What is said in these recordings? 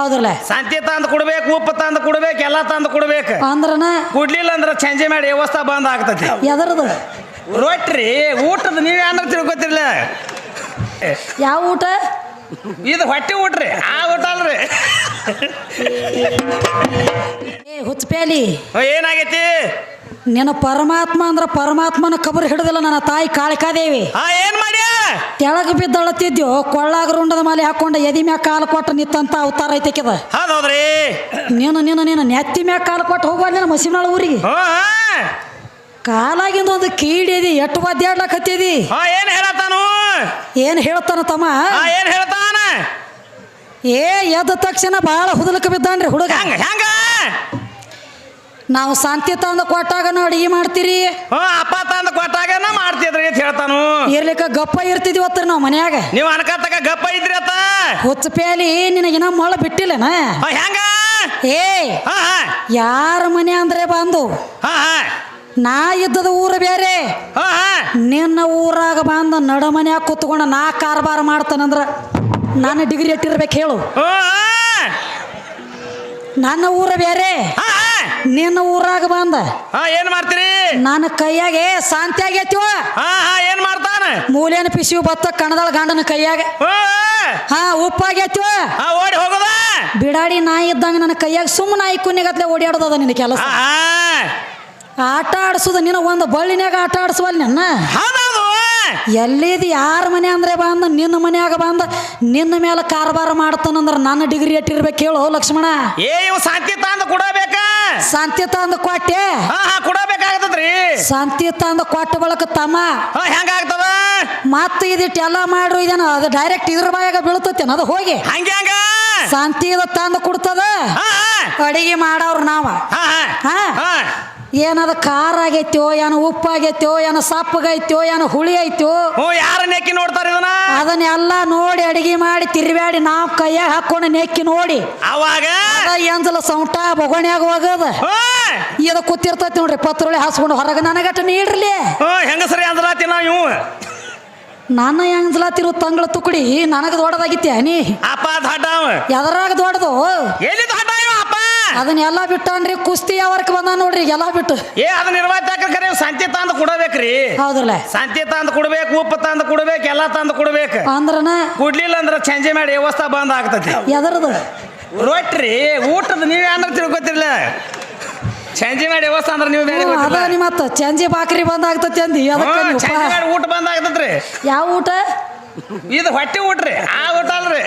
ಹೌದ್ರಲ್ಲ ಸಂತಿ ತಂದು ಕೊಡ್ಬೇಕು, ಉಪ್ಪು ತಂದು ಕೊಡ್ಬೇಕು, ಎಲ್ಲ ತಂದು ಕೊಡ್ಬೇಕು. ಅಂದ್ರನ ಕುಡ್ಲಿಲ್ಲ ಅಂದ್ರೆ ಚೇಂಜ್ ಮಾಡಿ ವ್ಯವಸ್ಥೆ ಬಂದ್ ಆಗ್ತತಿ. ಎದರದು ರೊಟ್ಟಿ ಊಟದ ನೀವೇ ಅಂದ್ರೆ ತಿಳ್ಕೊತಿರ್ಲ. ಯಾವ ಊಟ? ಇದು ಹೊಟ್ಟೆ ಊಟ್ರಿ, ಆ ಊಟ ಅಲ್ರಿ. ಏ ಹುಚ್ಚಪೇಲಿ, ಏನಾಗೈತಿ? ನಿನ್ನ ಪರಮಾತ್ಮ ಅಂದ್ರ ಪರಮಾತ್ಮನ ಕಬರ್ ಹಿಡಿದಿಲ್ಲ ನನ್ನ ತಾಯಿ ಕಾಳಿಕಾದೇವಿ. ಏನ್ ಮಾಡಿ ತೆಳಗ ಬಿದ್ದಳತ್ತಿದ್ಯೋ ಕೊಳ್ಳಾಗ ರುಂಡದ ಮಾಲೆ ಹಾಕೊಂಡ ಎದಿ ಮ್ಯಾಗ ಕಾಲು ಕೊಟ್ಟ ನಿತ್ತಂತ ಅವತಾರ ಐತೆಕಿದ. ಹೌದೌದ್ರಿ. ನೀನು ನೆತ್ತಿ ಮ್ಯಾಗ ಕಾಲು ಕೊಟ್ಟು ಹೋಗ್ಬಾರ್ದು ಮಸೀಮ್ನಾಳ ಊರಿಗೆ. ಕಾಲಾಗಿಂದ ಒಂದು ಕೀಡಿದಿ ಎಟ್ಟು ಒದ್ದಾಡ್ಲಕತ್ತಿದಿ. ಏನ್ ಹೇಳತಾನು? ಏನ್ ಹೇಳ್ತಾನ ತಮ್ಮ? ಏನ್ ಹೇಳ್ತಾನ? ಎದ್ದ ತಕ್ಷಣ ಬಾಳ ಹುದಲಕ ಬಿದ್ದಾನ್ರಿ ಹುಡುಗ. ಹೆಂಗ? ನಾವು ಶಾಂತಿ ತಂದ ಕೊಟ್ಟಾಗ ಅಡಿಗೆ ಮಾಡ್ತೀರಿ, ಅಪ್ಪ ತಂದ ಕೊಟ್ಟಾಗ ಮಾಡ್ತಿದ್ರಿ ಅಂತ ಹೇಳ್ತಾನು. ಇರ್ಲಿಕ್ಕ ಗಪ್ಪ ಇರ್ತಿದ್ವತ್ತ ನಾವು ಮನ್ಯಾಗ. ನೀವು ಅನ್ಕತ್ತಾಗ ಗಪ್ಪ ಇದ್ರಿ ಅತ್ತ. ಹುಚ್ಚ ಪ್ಯಾಲಿ ನಿನಗಿನ ಮಳ ಬಿಟ್ಟಿಲ್ಲನ? ಹೆಂಗ? ಯಾರ ಮನೆ ಅಂದ್ರೆ ಬಂದು ನಾ ಇದ್ದದ ಊರು ಬೇರೆ, ನಿನ್ನ ಊರಾಗ ಬಂದ ನಡ ಮನ್ಯಾಗ ಕೂತ್ಕೊಂಡ ನಾ ಕಾರ್ಬಾರ ಮಾಡ್ತಾನಂದ್ರ ನಾನು ಡಿಗ್ರಿ ಎಟ್ಟಿರ್ಬೇಕು ಹೇಳು. ನನ್ನ ಊರ ಬೇರೆ, ನಿನ್ನ ಊರಾಗ ಬಂದ ಏನ್ ಮಾಡ್ತೀರಿ? ನನ್ನ ಕೈಯಾಗೆ ಶಾಂತಿ ಆಗೈತಿವ. ಏನ್ ಮಾಡ್ತಾನ? ಮೂಲೇನ ಪಿಸಿಯು ಬತ್ತ ಕಣದಳ ಗಂಡನ ಕೈಯಾಗ ಉಪ್ಪಾಗೈತಿವ. ಓಡಿ ಹೋಗೋದ ಬಿಡಾಡಿ ನಾಯಿ ಇದ್ದಂಗ ನನ್ನ ಕೈಯಾಗ ಸುಮ್ಮನೆ ನಾಯಿ ಕುನ್ನಿಗತ್ಲೆ ಓಡಿಯಾಡೋದ ನಿನ್ನ ಕೆಲಸ. ಆಟ ಆಡ್ಸುದ ನಿನ್ನ ಒಂದು ಬಳ್ಳಿನ್ಯಾಗ ಆಟ ಆಡ್ಸುವಲ್ ನನ್ನ. ಎಲ್ಲಿದ್ ಯಾರ ಮನೆ ಅಂದ್ರೆ ಬಂದ ನಿನ್ನ ಮನ್ಯಾಗ ಬಂದ ನಿನ್ನ ಮೇಲೆ ಕಾರ್ಬಾರ ಮಾಡ್ತಾನಂದ್ರ ನನ್ನ ಡಿಗ್ರಿ ಎಟ್ಟಿರ್ಬೇಕು ಹೇಳು ಲಕ್ಷ್ಮಣ. ಶಾಂತಿ ತಂದ ಕೊಡಬೇಕ. ಶಾಂತಿ ತಂದ ಕೊಟ್ಟೆ ಕೊಡಬೇಕಾಗತ್ರಿ. ಶಾಂತಿ ತಂದ ಕೊಟ್ಟ ಬಳಕ ತಮ್ಮ ಹೆಂಗಾಗ್ತದ? ಮತ್ತ ಇದಿಟ್ಟು ಎಲ್ಲ ಮಾಡ್ರು ಇದೇನ ಅದು ಡೈರೆಕ್ಟ್ ಇದ್ರ ಬಾಯಾಗ ಬೀಳ್ತತೇನ? ಅದು ಹೋಗಿ ಹಂಗ ಶಾಂತಿ ತಂದು ಕೊಡ್ತದ. ಅಡಿಗೆ ಮಾಡವ್ರು ನಾವ ಏನದ ಖಾರ ಆಗೈತೋ, ಏನು ಉಪ್ಪಾಗೈತೋ, ಏನು ಸಪ್ಪಗೈತೋ, ಏನು ಹುಳಿ ಐತೋ, ಯಾರ ನೆಕ್ಕಿ ನೋಡ್ತಾರ ಇದನ್ನ? ಅದನ್ನೆಲ್ಲ ನೋಡಿ ಅಡಿಗೆ ಮಾಡಿ ತಿರ್ಬ್ಯಾಡಿ ನಾವು ಕೈಯಾಗ ಹಾಕೊಂಡು ನೆಕ್ಕಿ ನೋಡಿ ಅವಾಗ ಎಂಜಲ ಸೌಂಟ ಬೊಗಣ್ಯಾಗ ಹೋಗದ ಇದ ಕೂತಿರ್ತೈತಿ ನೋಡ್ರಿ. ಪತ್ರೋಳಿ ಹಾಸ್ಕೊಂಡು ಹೊರಗೆ ನನಗಟ್ಟ ನೀಡ್ರಲಿ. ಹೆಂಗಸರಿ ಅಂದ್ರಾತಿ ನಾವು ಇವು ನನ್ನ ಎಂಜಲಾತಿರು ತಂಗಳ ತುಕಡಿ ನನಗ ದೊಡ್ಡದಾಗಿತ್ಯ ನೀ ಅಪ್ಪ ದೊಡ್ಡ ಎದರಾಗ ದೊಡ್ಡದು? ಎಲ್ಲಿ ದೊಡ್ಡ ಅಪ್ಪ? ಅದನ್ನೆಲ್ಲ ಬಿಟ್ಟನ್ರಿ ಕುಸ್ತಿ ಯಾವರ್ಕ ಬಂದ ನೋಡ್ರಿ ಎಲ್ಲ ಬಿಟ್ಟು. ಅದನ್ನ ನಿರ್ವಾಹಕರೇ ಸಂತಿ ತಂದು ಕೊಡಬೇಕ್ರಿ. ಹೌದಲ್ಲ ಸಂತಿ ತಂದು ಕೊಡ್ಬೇಕು, ಉಪ್ಪು ತಂದು ಕೊಡ್ಬೇಕು, ಎಲ್ಲ ತಂದು ಕೊಡ್ಬೇಕು. ಅಂದ್ರನ ಕುಡ್ಲಿಲ್ಲ ಅಂದ್ರೆ ಚೇಂಜ್ ಮಾಡಿ ವ್ಯವಸ್ಥೆ ಬಂದ್ ಆಗ್ತತಿ. ಎದರದು ರೊಟ್ಟಿ ಊಟದ ನೀವೇ ಅಂದ್ರೆ ತಿಳ್ಕೊತಿರ್ಲ. ಚೇಂಜ್ ಮಾಡಿ ವ್ಯವಸ್ಥೆ ಅಂದ್ರೆ ನೀವು ಬೇರೆ ಮತ್ತ ಚಂಜಿ ಬಾಕ್ರಿ ಬಂದ್ ಆಗ್ತತಿ ಅಂದಿ. ಊಟ ಬಂದ್ ಆಗ್ತತ್ರಿ. ಯಾವ ಊಟ? ಇದು ಹೊಟ್ಟೆ ಊಟ್ರಿ, ಆ ಊಟ ಅಲ್ರಿ.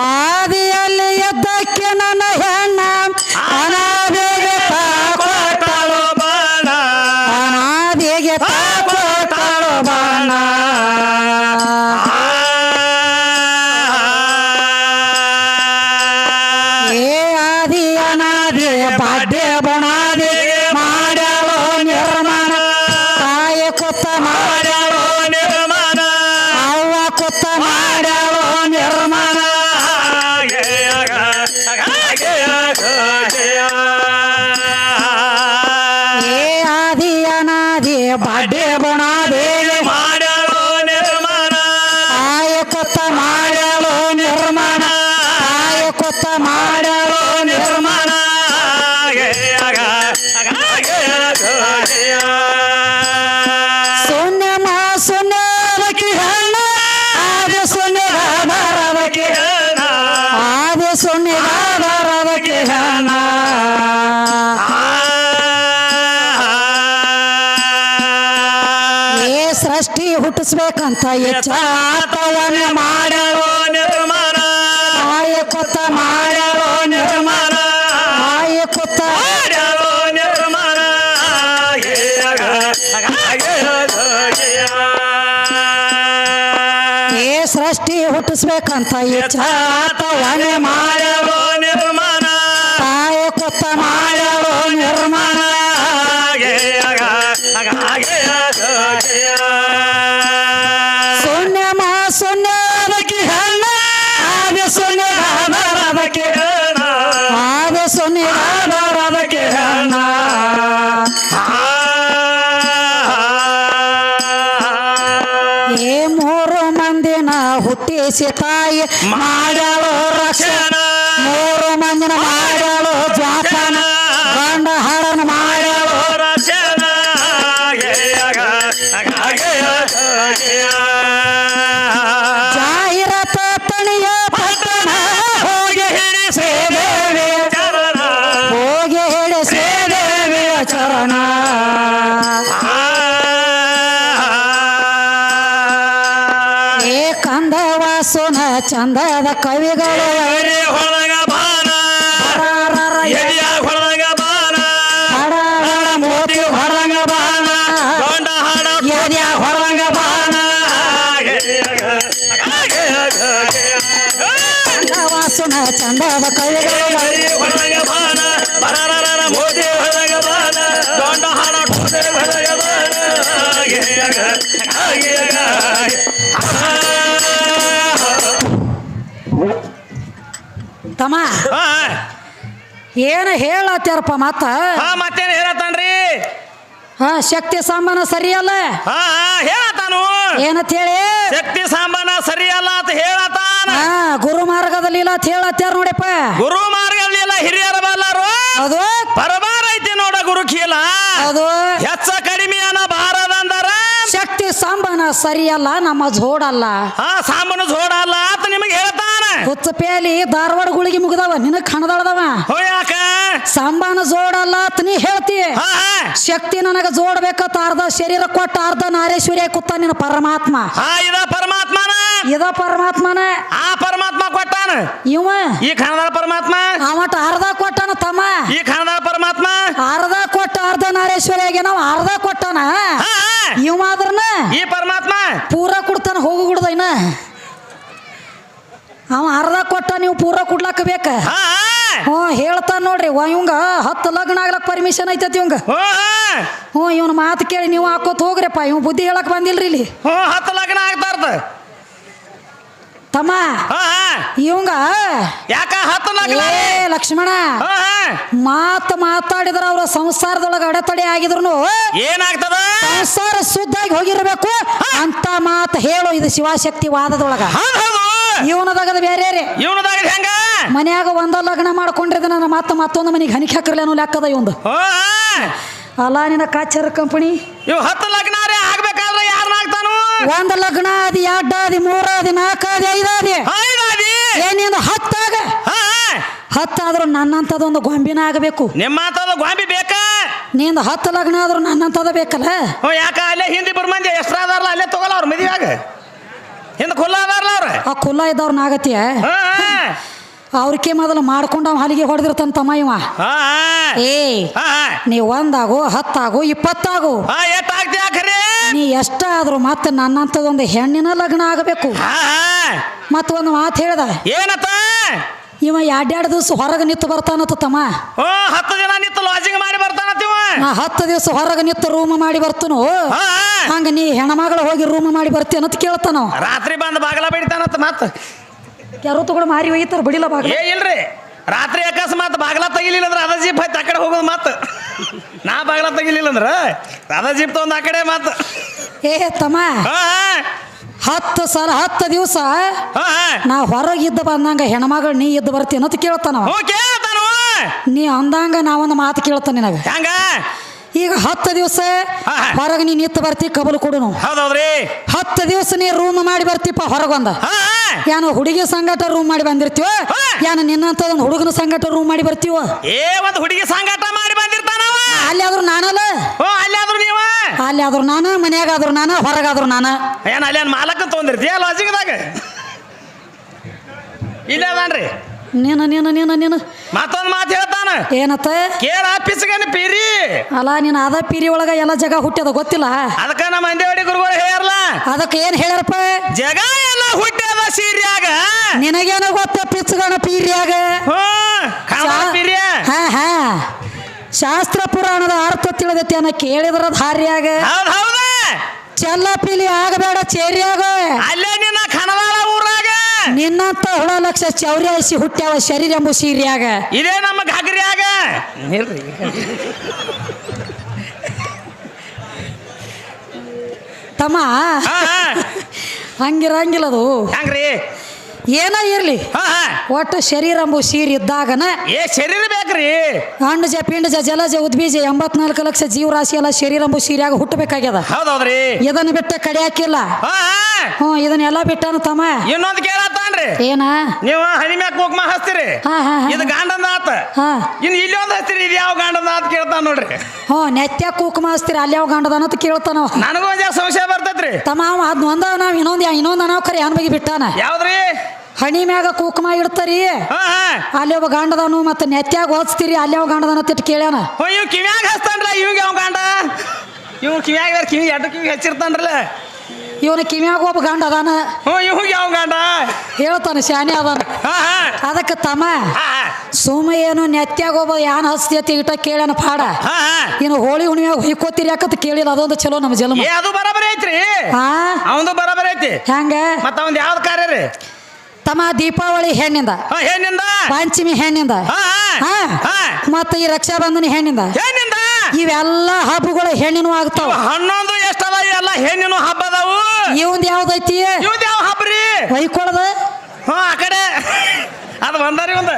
ಆದಿಯಲ್ಲಿ ಎದ್ದಕ್ಕೆ ನನ್ನ ಹೆಣ್ಣ ಅನಾದಿಗೆ ಕೊಟ್ಟಳು ಬಾಣ, ಅನಾದಿಗೆ ಕೊಟ್ಟಳು ಬಾಣ. ಏ ಆದಿ ಅನಾದಿ ಬಾಡ್ಯ ಬುಣಾದಿ ಮಾಡ್ಯಾಳೋ ನಿರ್ಮಾಣ, ತಾಯಿ ಕುತ್ತ ಮಾಡ್ಯಾಳೋ ನಿರ್ಮಾಣ, ಅವ್ವ ಕುತ್ತ ಮಾಡ್ಯಾಳೋ ನಿರ್ಮಾಣ. ಏ ಆದಿ ಅನಾದಿ ಬಾಡ್ಯ ಬುಣಾದಿ ಮಾಡ್ಯಾಳೋ ನಿರ್ಮಾಣ, ತಾಯಿ ಕುತ್ತ ಮಾಡ್ಯಾಳೋ ನಿರ್ಮಾಣ, ತಾಯಿ ಕುತ್ತ ಮಾಡ್ಯಾಳೋ ನಿರ್ಮಾಣ. ಶೂನ್ಯ ಮಾ ಶೂನ್ಯ ಅದಕ್ಕೆ ಹೆಣ್ಣ, ಆದಿ ಶೂನ್ಯ ಅದಕ್ಕೆ ಹೆಣ್ಣ, ಆದಿ ಶೂನ್ಯ ಅದಕ್ಕೆ ಹೆಣ್ಣ. ಏ ಸೃಷ್ಟಿ ಹುಟ್ಟಿಸ್ಬೇಕಂತ ಎಚ್ಚಾತವನ್ನ ಮಾಡ್ಯಾಳೋ ನಿರ್ಮಾಣ, ತಾಯಿ ಕೊತ್ತ ಮಾಡ್ಯಾಳೋ ನಿರ್ಮಾಣ, ತಾಯಿ ಕೊತ್ತ ಮಾಡ್ಯಾಳೋ ನಿರ್ಮಾಣ. ಏ ಸೃಷ್ಟಿ ಹುಟ್ಟಿಸ್ಬೇಕಂತ ಎಚ್ಚಾತವನ್ನ ಮಾಡ್ಯಾಳೋ ನಿರ್ಮಾಣ, ತಾಯಿ ಕೊತ್ತ ಮಾಡ್ಯಾಳೋ ನಿರ್ಮಾಣ. ಶೂನ್ಯ ಮಾ ಶೂನ್ಯ ಅದಕ್ಕೆ ಹೆಣ್ಣ, ಆದಿ ಶೂನ್ಯ ಅದಕ್ಕೆ ಹೆಣ್ಣ, ಆದಿ ಶೂನ್ಯ ಅದಕ್ಕೆ ಹೆಣ್ಣ. ಉಳಿಸಿ ತಾಯಿ ಮಾಡ್ಯಾಳು ರಕ್ಷಣ 3 ಮಂದಿನ ಮಾಡ್ಯಾಳು ಜಾತನ ಗಂಡ ಹರನ ಮಾಡ್ಯಾಳು ರಕ್ಷಣ ಜಾಹಿರತ ತಣಿಯ ಪಟ್ಟಣ ಹೋಗಿ ಹಿಡಿಸೇ ದೇವಿಯ ಚರಣ ಹೋಗಿ ಹಿಡಿಸೇ ದೇವಿಯ ಚರಣ ಏ ಕಂದವಾಸುನ ಚಂದದ ಕವಿಗಳು ಹೊಳಗ ಬಾನ ಹೊಳಗ ಬಾನ ಮೋತಿ ಹೊರಂಗ ಬಾನ ಗಂಡ ಹಾಡ ಎದ್ಯ ಹೊರಂಗ ಬಾನ ಕಂದವಾಸುನ ಚಂದದ ಕವಿಗಳು ಹೊಳಗ ಬಾನ ಬರರ ಮೋದಿ ಹೊಳಗ ಬಾನ ಗಂಡ ಹಾಡ ಹೊಳಗ ಬಾನ ತಮ್ಮ ಏನು ಹೇಳತ್ತಾರಪ್ಪ ಮತ್ತ ಮತ್ತೇನು ಹೇಳತ್ತಾನ್ರಿ ಶಕ್ತಿ ಸಾಮಾನ ಸರಿಯಲ್ಲ ಹೇಳತಾನು ಏನಂತ ಹೇಳಿ ಶಕ್ತಿ ಸಾಂಬಾನ ಸರಿಯಲ್ಲ ಅಂತ ಹೇಳತಾನ ಗುರು ಮಾರ್ಗದಲ್ಲಿ ಇಲ್ಲ ಅಂತ ಹೇಳತ್ತಾರ ನೋಡಪ್ಪ ಗುರು ಮಾರ್ಗದಲ್ಲಿ ಎಲ್ಲ ಹಿರಿಯರ ಬಲ್ಲಾರು ಅದು ಪರಮಾರ ಐತಿ ನೋಡ ಗುರು ಕೀಲ ಅದು ಹೆಚ್ಚ ಕಡಿಮೆ ಅನ್ನ ಬಾರದಂದರ ಶಕ್ತಿ ಸಾಂಬಾನ ಸರಿಯಲ್ಲ ನಮ್ಮ ಜೋಡಲ್ಲ ಸಾಂಬಾನು ಜೋಡಲ್ಲ ಅಂತ ನಿಮಗೆ ಹೇಳ್ತಾನ ಹುಚ್ಚ ಪೇಲಿ ಧಾರವಾಡ ಗುಳಿಗೆ ಮುಗಿದವ ನಿನಗ್ ಕಣದಾಳದವ ಯಾಕ ಸಾಂಬಾನ ಜೋಡಲ್ಲ ಅಂತ ನೀ ಹೇಳ್ತಿ ಶಕ್ತಿ ನನಗ ಜೋಡ್ಬೇಕತ್ತ ಅರ್ಧ ಶರೀರ ಕೊಟ್ಟ ಅರ್ಧ ನಾರೇಶ್ವರಿ ಕೂತ ನಿನ್ನ ಪರಮಾತ್ಮ ಇದ ಪರಮಾತ್ಮನ ಇದ ಪರಮಾತ್ಮನ ಆ ಪರಮಾತ್ಮ ಕೊಟ್ಟಾನ ಇವ ಈ ಖಾನದಾಳ ಪರಮಾತ್ಮ ಅವಟ ಅರ್ಧ ಕೊಟ್ಟಾನ ತಮ್ಮ ಈ ಖಾನದಾಳ ಪರಮಾತ್ಮ ಅರ್ಧ ಕೊಟ್ಟ ಅರ್ಧ ನಾರೇಶ್ವರಿಗೆ ನಾವು ಅರ್ಧ ಕೊಟ್ಟಾನ ಇವ ಆದ್ರನ ಈ ಪರಮಾತ್ಮ ಪೂರ ಕೊಡ್ತಾನ ಹೋಗು ಗುಡ್ದ ಇನ್ನ ಅವ ಅರ್ಧ ಕೊಟ್ಟ ನೀವು ಪೂರ ಕೊಡ್ಲಾಕ ಬೇಕ ಹೇಳ್ತಾನ ನೋಡ್ರಿ ಇವಂಗ 10 ಲಗ್ನ ಆಗ್ಲಕ್ ಪರ್ಮಿಷನ್ ಐತತಿ ಇವಂಗ ಇವನ್ ಮಾತು ಕೇಳಿ ನೀವು ಹಾಕೋತ್ ಹೋಗ್ರಪ್ಪ ಇವ್ ಬುದ್ಧಿ ಹೇಳಕ್ ಬಂದಿಲ್ರಿ ಇಲ್ಲಿ 10 ಲಗ್ನ ಆಗ್ತಾರ್ದ ತಮ್ಮ ಇವಂಗ ಯಾಕ 10 ಲಗ್ನ ಲಕ್ಷ್ಮಣ ಮಾತಾಡಿದ್ರ ಅವ್ರ ಸಂಸಾರದೊಳಗ ಅಡೆತಡೆ ಆಗಿದ್ರು ಏನಾಗ್ತದ ಸಂಸಾರ ಶುದ್ಧಾಗಿ ಹೋಗಿರ್ಬೇಕು ಅಂತ ಮಾತು ಹೇಳು ಇದು ಶಿವಶಕ್ತಿ ವಾದದೊಳಗ ಇವನದಾಗದ ಬೇರೆ ಇವನದಾಗ ಹೆಂಗ ಮನ್ಯಾಗ ಒಂದ ಲಗ್ನ ಮಾಡ್ಕೊಂಡಿದ್ದ ನನ್ನ ಮತ್ತೊಂದು ಮನೆಗೆ ಹನಿಕೆ ಹಾಕಿರ್ಲೇನೋ ಲೆಕ್ಕದ ಇವಂದು ಅಲ್ಲ ನಿನ್ನ ಕಾಚರ ಕಂಪನಿ ಇವ್ 10 ಲಗ್ನ ಆಗ್ಬೇಕಾದ್ರೆ ಯಾರನ್ನ ಆಗ್ತಾನು ಒಂದ್ ಲಗ್ನ ಅದಿ 2 ಅದಿ 3 ಅದಿ 4 ಅದಿ 5 ಅದಿ ಏನಿಂದ 10 ಆಗ 10 ಆದ್ರೂ ನನ್ನಂತದೊಂದು ಗೊಂಬಿನ ಆಗಬೇಕು ನಿಮ್ಮಂತದ ಗೊಂಬಿ ಬೇಕ ನಿಂದ 10 ಲಗ್ನ ಆದ್ರೂ ನನ್ನಂತದ ಬೇಕಲ್ಲ ಯಾಕ ಅಲ್ಲೇ ಹಿಂದಿ ಮಂದಿ ಎಷ್ಟ್ರಾದಾರಲ್ಲ ಅಲ್ಲೇ ತಗೋಲ್ಲ ಅವ್ರ ಮದುವೆಯಾಗ ಹಿಂದ ಖುಲ್ಲ ಅದಾರಲ್ಲ ಅವ್ರ ಆ ಖುಲ್ಲ ಇದ್ದವ್ರನ್ನ ಆಗತ್ತೀಯ ಅವ್ರಕ್ಕೆ ಮೊದಲು ಮಾಡ್ಕೊಂಡು ಅವ್ ಹಲಿಗೆ ಹೊಡೆದಿರ್ತಾನ ತಮ್ಮ ಇವ ನೀ 1 ಆಗು 10 ಆಗು 20 ಆಗು ನೀ ಎಷ್ಟಾದ್ರೂ ಮತ್ತೆ ನನ್ನಂತದೊಂದು ಹೆಣ್ಣಿನ ಲಗ್ನ ಆಗಬೇಕು ಮತ್ತೊಂದು ಮಾತು ಹೇಳ್ದ ಏನತ್ತ ಇವ 2 ದಿವಸ ಹೊರಗೆ ನಿಂತು ಬರ್ತಾನತ್ತ ತಮ್ಮ 10 ದಿನ ನಿಂತು ಲಾಜಿಂಗ್ ಮಾಡಿ ಬರ್ತಾನತ್ತಿವ 10 ದಿವಸ ಹೊರಗೆ ನಿಂತು ರೂಮ್ ಮಾಡಿ ಬರ್ತನು ಹಂಗ ನೀ ಹೆಣ್ಮಗಳು ಹೋಗಿ ರೂಮ್ ಮಾಡಿ ಬರ್ತೀನಂತ ಕೇಳ್ತಾನ ರಾತ್ರಿ ಬಂದು ಬಾಗಲ ಬಡಿತಾನತ್ತ ಮತ್ತ ಯಾರು ತಗೊಂಡು ಮಾರಿ ಒಯ್ತಾರ ಬಡಿಲ ಬಾಗಲ ಇಲ್ರಿ ರಾತ್ರಿ ಅಕಸ್ಮಾತ್ ಬಾಗಲ ತೆಗಿಲಿಲ್ಲ ಅಂದ್ರೆ ಅದ ಜೀಪ್ ಆಯ್ತು ಆ ಕಡೆ ಹೋಗೋದು ಮತ್ತ ನಾ ಬಾಗಲ ತೆಗಿಲಿಲ್ಲ ಅಂದ್ರ ಅದ ಜೀಪ್ ತಗೊಂಡ್ ಆ ಕಡೆ ಮತ್ತ ತಮ್ಮ 10 ದಿವಸ ನಾ ಹೊರಗಿದ್ದ ಬಂದಂಗ ಹೆಣ್ಮಗಳು ನೀ ಇದ್ದು ಬರ್ತೀನಂತ ಕೇಳ್ತಾನ ನೀ ಅಂದಂಗ ನಾವೊಂದು ಮಾತು ಕೇಳ್ತಾನ ನಿನಗ ಹಂಗ ಈಗ 10 ದಿವಸ ಹೊರಗೆ ನೀ ನಿಂತು ಬರ್ತಿ ಕಬಲು ಕೊಡುನು ಹೌದೌದ್ರಿ 10 ದಿವಸ ನೀ ರೂಮ್ ಮಾಡಿ ಬರ್ತಿಪ್ಪ ಹೊರಗೊಂದ ಯಾನು ಹುಡುಗಿ ಸಂಗಟ ರೂಮ್ ಮಾಡಿ ಬಂದಿರ್ತೀವ ಯಾನು ನಿನ್ನಂತ ಒಂದು ಹುಡುಗನ ಸಂಗಟ ರೂಮ್ ಮಾಡಿ ಬರ್ತೀವ ಒಂದು ಹುಡುಗಿ ಸಂಗಟ ಮಾಡಿ ಬಂದಿರ್ತಾನವ ಅಲ್ಲಿ ಆದ್ರೂ ನಾನಲ್ಲ ಅಲ್ಲಿ ಆದ್ರೂ ನಾನು ಮನ್ಯಾಗಾದ್ರು ನಾನು ಹೊರಗಾದ್ರು ನಾನು ಏನ್ ಅಲ್ಲಿ ಮಾಲಕ ತೊಗೊಂಡಿರ್ತೀಯ ಲಾಜಿಂಗ್ದಾಗ ಇಲ್ಲ ಅದಾನ್ರಿ ನೀನು ಮತ್ತೊಂದು ಮಾತು ಹೇಳ್ತಾನ ಏನತ್ತ ಕೇಳ ಪಿಸ್ಗನ ಪೀರಿ ಅಲ್ಲ ನೀನು ಅದ ಪೀರಿ ಒಳಗ ಎಲ್ಲ ಜಗ ಹುಟ್ಟ್ಯದ ಗೊತ್ತಿಲ್ಲ ಅದಕ್ಕ ನಮ್ಮ ಮಂದೇವಡಿ ಗುರುಗಳು ಹೇಳ್ರಲ್ಲ ಅದಕ್ಕೆ ಏನ್ ಹೇಳ್ಯಾರಪ್ಪ ಜಗ ಎಲ್ಲ ಹುಟ್ಟ್ಯದ ಸೀರ್ಯಾಗ ನಿನಗೇನೋ ಗೊತ್ತ ಪಿಚ್ಚಗಣ ಪೀರಿಯಾಗ ಶಾಸ್ತ್ರ ಪುರಾಣದ ಅರ್ಥ ತಿಳಿದೈತಿ ಅನ್ನ ಕೇಳಿದ್ರ ಧಾರ್ಯಾಗ ಚೆಲ್ಲ ಪೀಲಿ ಆಗಬೇಡ ಚೇರಿಯಾಗ ಅಲ್ಲೇ ನಿನ್ನ ಖನವಾಳ ಊರಾಗ ನಿನ್ನಂತ ಹುಳ ಲಕ್ಷ ಚೌರ್ಯಾಸಿ ಹುಟ್ಟ್ಯಾವ ಶರೀರ ಎಂಬು ಸೀರ್ಯಾಗ ಇದೇ ನಮ್ಮ ಘಾಗ್ರಿಯಾಗ ತಮ್ಮ ಹಂಗಿರಂಗಿಲ್ಲದು ಹಂಗ್ರಿ ಏನ ಇರ್ಲಿ ಹಾ ಹಾ ಒಟ್ಟು ಶರೀರ ಎಂಬು ಸೀರ್ ಇದ್ದಾಗನ ಏ ಶರೀರ ಬೇಕ್ರಿ ಅಂಡಜ ಪಿಂಡಜ ಜಲಜ ಉದ್ಬೀಜ 84 ಲಕ್ಷ ಜೀವರಾಶಿ ಎಲ್ಲ ಶರೀರ ಎಂಬು ಸೀರ್ಯಾಗ ಹುಟ್ಟಬೇಕಾಗ್ಯದ. ಹೌದೌದ್ರಿ. ಇದನ್ನ ಬಿಟ್ಟ ಕಡಿಯಾಕಿಲ್ಲ. ಹಾ ಹಾ ಇದನ್ನೆಲ್ಲ ಬಿಟ್ಟಾನ ತಮ್ಮ. ಇನ್ನೊಂದು ಕೇಳತ್ತಾನ್ರಿ ಏನ ನೀವು ಹನಿ ಮ್ಯಾಗ ಕುಕ್ಮ ಹಚ್ತೀರಿ. ಹಾ ಹಾ ಇದು ಗಾಂಡಂದ ಆತ. ಹಾ ಇನ್ನು ಇಲ್ಲಿ ಒಂದು ಹಚ್ತೀರಿ ಇದು ಯಾವ ಗಾಂಡಂದ ಆತ ಕೇಳ್ತಾನ ನೋಡ್ರಿ. ನೆತ್ಯ ಕುಕ್ಮ ಹಚ್ತೀರಿ ಅಲ್ಲಿ ಯಾವ ಗಂಡದನ ಅಂತ ಕೇಳ್ತಾನ. ನನಗೂ ಒಂದ್ ಸಂಶಯ ಬರ್ತೈತ್ರಿ ತಮ್ಮ ಅದ್ ಒಂದ ನಾವ್ ಇನ್ನೊಂದು ಅನಾವ್ ಖರೆ ಏನ್ ಬಗ್ಗೆ ಬಿಟ್ಟಾನ. ಯಾವ್ದ್ರಿ? ಹಣಿ ಮ್ಯಾಗ ಕುಕ್ಮ ಇಡ್ತಾರಿ ಹಾ ಹಾ ಅಲ್ಲಿ ಒಬ್ಬ ಗಂಡದನು ಮತ್ತೆ ನೆತ್ಯಾಗ ಓದಿಸ್ತೀರಿ ಅಲ್ಲಿ ಯಾವ ಗಂಡದನ ತಿಟ್ಟು ಕೇಳ್ಯಾನ. ಇವ್ ಕಿವ್ಯಾಗ ಹಚ್ತಾನ್ರ ಇವಂಗ ಯಾವ ಗಾಂಡ ಇವ್ ಕಿವ್ಯಾಗ ಕಿವಿ ಎರಡು ಕಿವಿ ಹಚ್ಚಿರ್ತಾನ್ರಲ್ಲ ಇವನ ಕಿವ್ಯಾಗ ಒಬ್ಬ ಗಂಡ ಅದಾನ. ಇವಂಗ ಯಾವ ಗಾಂಡ ಹೇಳ್ತಾನ ಶಾನೆ ಅದಾನ. ಹಾ ಹಾ ಅದಕ್ಕೆ ತಮ್ಮ ಹಾ ಸುಮ್ಮ ಏನು ನೆತ್ಯಾಗ ಒಬ್ಬ ಯಾನ್ ಹಚ್ತೈತಿ ಇಟ ಕೇಳ್ಯಾನ ಪಾಡ. ಹಾ ಹಾ ಇನ್ನು ಹೋಳಿ ಹುಣ್ಣಿಮ್ಯಾಗ ಹೊಯ್ಕೋತೀರಿ ಯಾಕತ್ ಕೇಳಿಲ್ಲ. ಅದೊಂದು ಚಲೋ ನಮ್ಮ ಜನ್ಮ. ಏ ಅದು ಬರಾಬರಿ ಐತ್ರಿ. ಹಾ ಅವಂದು ಬರಾಬರಿ ಐತಿ. ಹೆಂಗ ಮತ್ತ ಅವಂದ್ ಯಾವ್ದು ಕಾರ್ಯ ರೀ? ತಮ್ಮ ದೀಪಾವಳಿ ಹೆಣ್ಣಿಂದ, ಹೆಣ್ಣಿಂದ, ಪಂಚಮಿ ಹೆಣ್ಣಿಂದ, ಹಾ ಹಾ ಮತ್ತ ಈ ರಕ್ಷಾಬಂಧನ ಹೆಣ್ಣಿಂದ, ಹೆಣ್ಣಿಂದ ಇವೆಲ್ಲ ಹಬ್ಬಗಳು ಹೆಣ್ಣಿನೂ ಆಗ್ತಾವ. 11 ಎಷ್ಟದ ಎಲ್ಲ ಹೆಣ್ಣಿನ ಹಬ್ಬ ಅದಾವು. ಇವಂದ್ ಯಾವ್ದೈತಿ? ಇವ್ದು ಯಾವ ಹಬ್ಬ ರೀ? ಹೊಯ್ಕೊಳದ. ಆ ಕಡೆ ಅದು ಬಂದಾರಿ ಒಂದ